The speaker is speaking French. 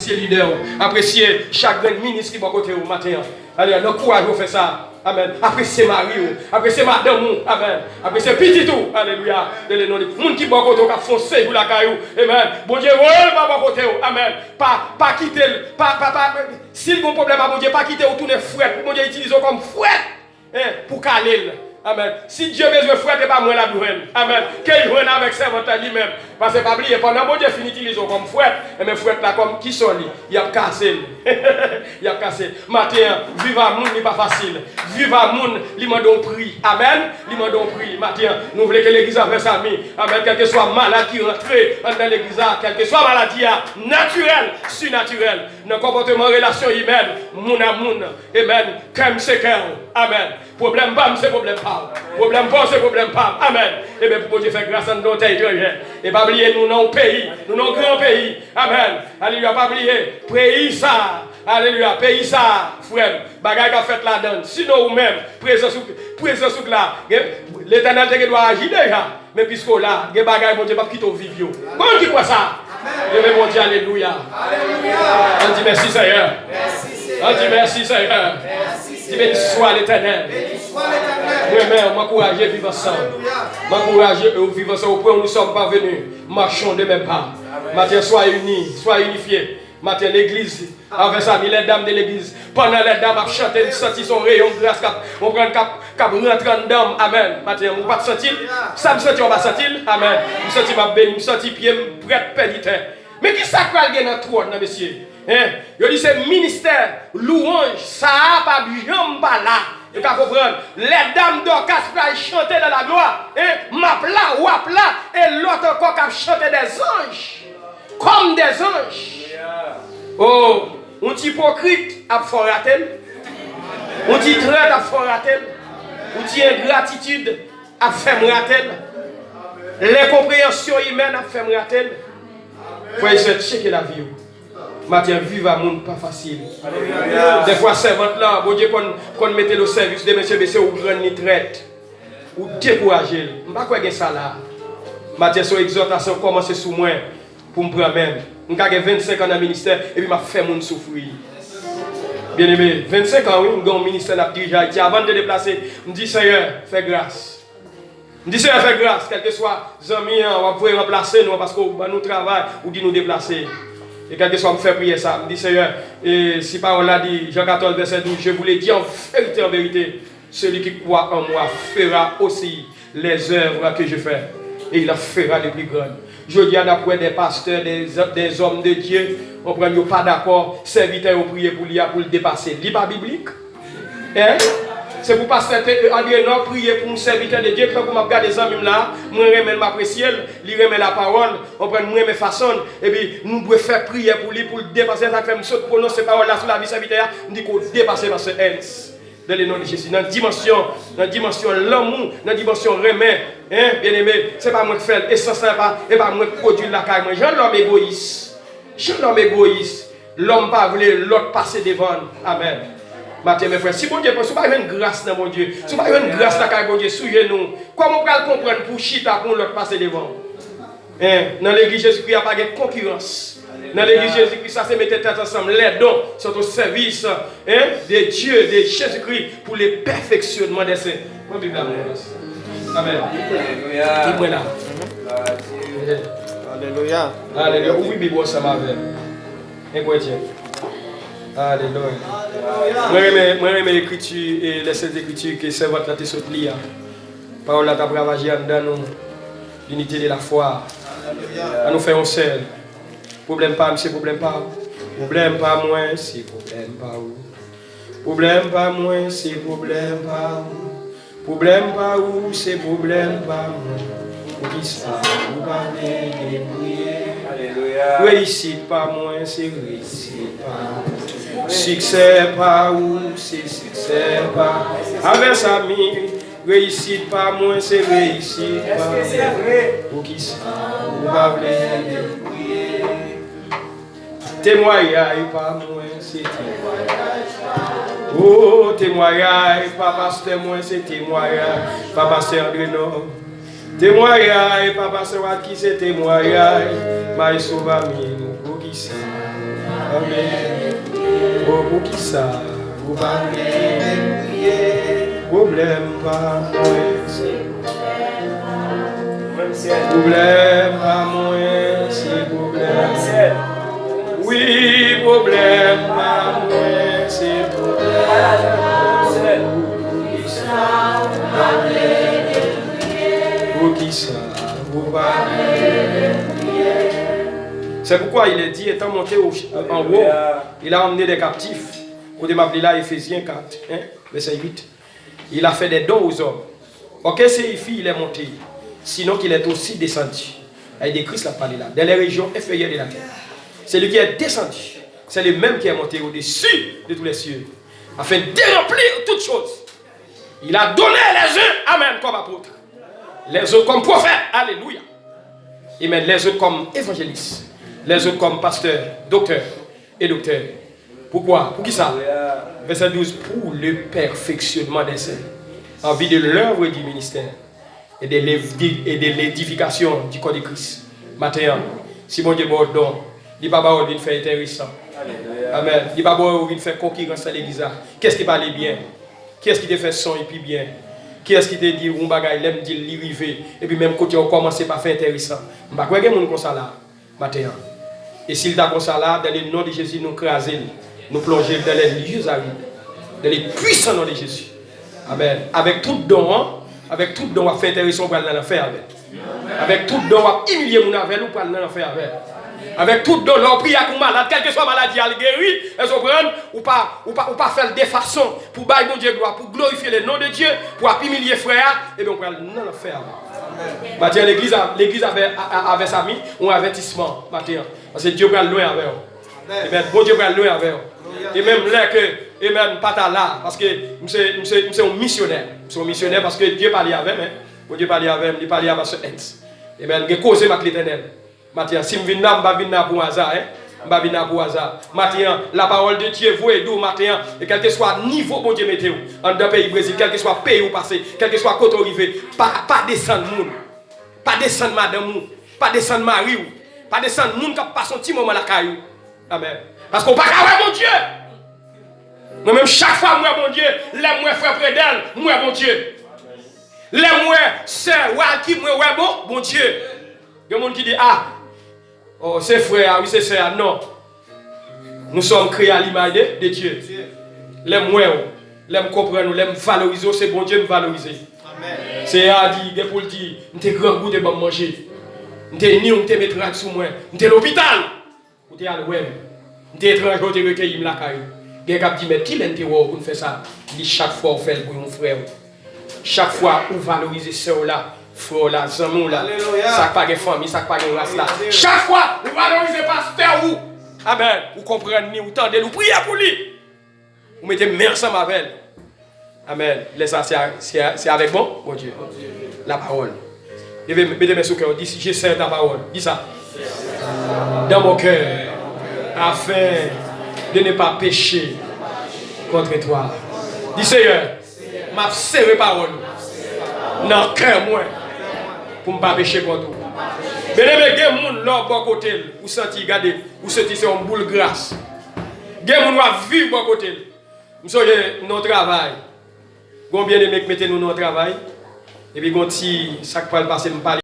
apprécier leader, apprécier chaque grand ministre qui va côté au matin. Allez, le courage vous fait ça. Amen. Appréciez Marie, appréciez madame, amen. Appréciez petit tout, alléluia. Les gens qui vont côté qui foncé pour la caillou, amen. Bon Dieu, ouais, pas côté, amen. Pas quitter, s'il y a un problème, bon Dieu, pas quitter ou tourner fouette, bon Dieu utilise comme fouette, pour caler. Amen. Si Dieu besoin de frère, pas moi la douane. Amen. Qu'il joue avec servant lui-même. Parce que pas oublier, pendant que Dieu finit d'utiliser comme frère, et mes frères là comme qui sont il a cassé. Il a cassé. Matin, vivre à monde n'est pas facile. Vivre à monde, il m'a donné prix. Amen. Il m'a donné prix. Matin, nous voulons que l'église fasse ça. Amen. Quel que soit malade qui rentre dans l'église, quelle que soit maladie naturelle, surnaturelle, dans le comportement, relation humaine, moun à moun. Amen. Comme c'est cœur. Amen. Problème bam, c'est problème pas. Problème bon, c'est problème pas. Amen. Et bien pour Dieu faire grâce à nos territoires. Et pas oublier, nous dans pays, nous dans grand pays. Amen. Alléluia, pas oublier, pays ça. Alléluia, pays ça, frère. Bagay qu'a fait la donne. Sinon, ou même, présence sous là. L'éternel doit agir déjà. Mais puisque là, les bagages, mon Dieu, pas quitter au vivio. Comment dit quoi ça? Et bien, mon Dieu, alléluia. Alléluia. On dit merci, Seigneur. On dit merci, Seigneur. Dis béni soit l'Éternel. Moi-même, m'encourager à vivre ensemble. M'encourager à vivre ensemble au point où nous ne sommes pas venus. Marchons de même pas. Matin, sois unis, sois unifiés. Matin, l'église, avec ça, les dames de l'église, pendant les dames à chanter, nous sentons son rayon de grâce, on prend cap rentrer dedans. Amen. Matin, on va sentir. Ça me sentit, on va sentir. Amen. Je sentis ma béni, je sentis pied, prête, pénitent. Mais qui ça va gagner dans le trône, monsieur? Je dis c'est ministère, louange, ça n'a pas bien là. Et qu'à comprendre, les dames d'Orcas va chanter dans la gloire. Mapla, wapla, et l'autre encore qui chanter des anges. Comme des anges. Oh, on dit hypocrite à foratel. On dit traite à foratel. On dit ingratitude à fermeratel. L'incompréhension humaine à fermeratel. Il faut essayer de checker la vie. Matin, vivre à monde pas facile. Des fois, servante là, bon Dieu, qu'on mette le service de monsieur BC ou grande ni traite. Ou décourager. Je ne sais pas quoi ça là. Matin, son exhortation commence sous moi pour me prendre même. Je suis 25 ans dans le ministère et puis je fais mon souffrir. Bien aimé, 25 ans, oui, je suis au ministère de la dirigé. Avant de déplacer, je me dis Seigneur, fais grâce. Je dis Seigneur, fais grâce. Quel que soit les amis, on va pouvoir remplacer nous parce que nous travaillons ou dit nous déplacer. Et quel que soit me faire prier ça, me dit Seigneur, et si parole a dit, Jean 14, verset 12, je vous l'ai dit en vérité, celui qui croit en moi fera aussi les œuvres que je fais. Et il la fera les plus grandes. Je dis à après des pasteurs, des hommes de Dieu, on prend pas d'accord, serviteurs ont prié pour le dépasser. Lis pas biblique. Hein? C'est pour pasteur André non prier pour un serviteur de Dieu. Quand vous regardez les amis là, moi je m'apprécie, il remet la parole, on prend moi mes façons, et puis nous devons faire prier pour lui, pour le dépasser. Ça fait me prononcer ces paroles là sur la vie serviteur, on dit qu'on dépasse pasteur Ernst. Dans le nom de Jésus, dans la dimension l'amour, dans la dimension remet, hein, bien aimé, c'est pas moi qui fais, et ça et pas moi qui produit la carrière. J'ai l'homme égoïste, l'homme pas voulu l'autre passer devant, amen. Matin, mes frères, si bon Dieu, si vous n'avez pas une grâce dans mon Dieu, si vous n'avez pas une grâce dans mon Dieu, suivez-nous. Comment on peut comprendre pour chita pour l'autre passer devant? Hein? Dans l'église Jésus-Christ, il n'y a pas de concurrence. Dans l'église Jésus-Christ, ça se mettait tête ensemble. Les dons sont au service de Dieu, de Jésus-Christ, pour le perfectionnement des saints. Amen. Alléluia. Alléluia. Alléluia. Oui, Bible, ça m'a fait. Alléluia. Moi, j'aime l'écriture et les saintes écritures que c'est votre latte saute lire. Parole là, t'as ravagé dans nous l'unité de la foi. À nous faire un seul. Problème pas, c'est problème pas. Problème pas moi, c'est problème pas où. Problème pas moi, c'est problème pas où. Problème pas où, c'est problème pas moi. Qui ça, vous parlez de prier. Alléluia. Réussite pas moi, c'est réussite pas. Succès pas où, c'est succès pas. Avec sa mine, réussite pas moi, c'est réussite pas. Est-ce que c'est vrai? Pour qui ça, vous parlez de prier. Témoignage pas moi, c'est témoignage. Oh, témoignage, pas pasteur moi, c'est témoignage. Pas pasteur André. Témoignage, pas pasteur qui c'est témoignage. Mais sauvami, pour qui ça? Amen. Oh, pour qui ça? Vous parlez, problème pas moins. Problème pas moins, c'est problème. Oui, problème pas moins, c'est problème. Pour qui ça? Vous parlez. C'est pourquoi il est dit, étant monté en haut, il a emmené des captifs. Côté m'appelé là, Éphésiens 4, verset 8. Il a fait des dons aux hommes. Ok, c'est ici, il est monté. Sinon qu'il est aussi descendu. Il décrit cela parler là, dans les régions inférieures de la terre. C'est lui qui est descendu. C'est le même qui est monté au-dessus de tous les cieux. Afin de remplir toutes choses. Il a donné les uns, amen, comme apôtres. Les autres comme prophètes, alléluia. Amen, les autres comme évangélistes. Les autres comme pasteurs, docteurs et docteurs. Pourquoi? Pour qui ça? Verset 12. Pour le perfectionnement des saints. En vue de l'œuvre du ministère et de l'édification du corps de Christ. Maintenant, si mon Dieu bon don, il va pas faire intéressant. Amen. Il va pas faire concurrence à l'église. Qu'est-ce qui parle bien? Qui est-ce qui te fait son et puis bien? Qui est-ce qui te dit un bagage, l'aime dit l'irivé et puis même côté on commence par faire intéressant. Je ne sais pas comment ça là. Maintenant. Et s'il t'a comme ça là, dans le nom de Jésus, nous craser, nous plonger dans les lieux arides, dans les puissants noms de Jésus. Amen. Avec tout don, on va faire intéressant pour aller dans l'enfer avec. Avec tout don, on va humilier mon avec nous pour aller dans l'enfer avec. Avec tout don, on prie à un malade, quelle que soit la maladie, elle guérit, elles ont prendre ou pas faire des façons pour bailler mon Dieu gloire, pour glorifier le nom de Dieu, pour humilier frère, et bien on va aller dans l'enfer. Maintenant, l'église avait sa mis un avertissement. Maintenant, parce que Dieu va loin avec eux. Amen. Bon Dieu va loin avec eux. Et même là que, et même pas là, parce que nous sommes un missionnaire. Nous sommes un missionnaire parce que Dieu parlait avec moi. Bon Dieu parlait avec moi, il parlait avec ce Ents. Et bien, il a causé avec l'Éternel. Maintenant, si je viens là, je ne vais pas venir pour hasard. Je vais venir pour hasard. Maintenant, la parole de Dieu, vous et nous, maintenant, et quel que soit le niveau, bon Dieu, mettez-vous. En deux pays Brésil, quel que soit le pays où passez, quel que soit côté arrivé, pas descendre monde. Pas descendre madame, pas descendre mari, pas descendre monde qui passe un petit moment la caillou. Amen. Parce qu'on ne peut pas avoir mon Dieu. Moi-même, chaque fois, moi, mon Dieu, les moi frère près d'elle, moi, mon Dieu. Les moi, sœur, qui moi, bon Dieu. Il y a des gens qui disent, ah, oh, c'est frère, oui, c'est sœur. Non. Nous sommes créés à l'image de Dieu. Les moi, les me comprendre, les me valoriser, c'est bon Dieu me valoriser. C'est à dire, pour le dire, je suis grand goût de manger. Je suis ni on te mettre sous moi. Je suis à l'hôpital. Je suis à l'ouest. Je suis étranger, je suis recueilli la caille. Je suis dit, mais qui l'est pour faire ça? Il dit, chaque fois, on fait pour mon frère. Chaque fois, on valorise ce là, frère là, zamou là. Ça pas de famille, ça pas de race là. Chaque fois, on valorise pasteur ou. Amen. Vous comprenez, vous tendez, vous priez pour lui. Vous mettez main ensemble avec elle. Amen. Laisse ça, c'est avec bon Dieu. La parole. Mettez mes sous cœur. Dis, je sais ta parole. Dis ça. Dans mon cœur. Afin de ne pas pécher contre toi. Dis Seigneur. M'a serré parole. Dans le cœur, moi. Pour ne pas pécher contre toi. Mais les gens qui sont là, bon côté, vous sentez, regardez, vous sentez, c'est une boule grasse. Les gens qui vivent bon côté. Nous sommes dans notre travail. Combien de mecs mettez-nous dans le travail? Et puis, quand ça peut passer, me parler.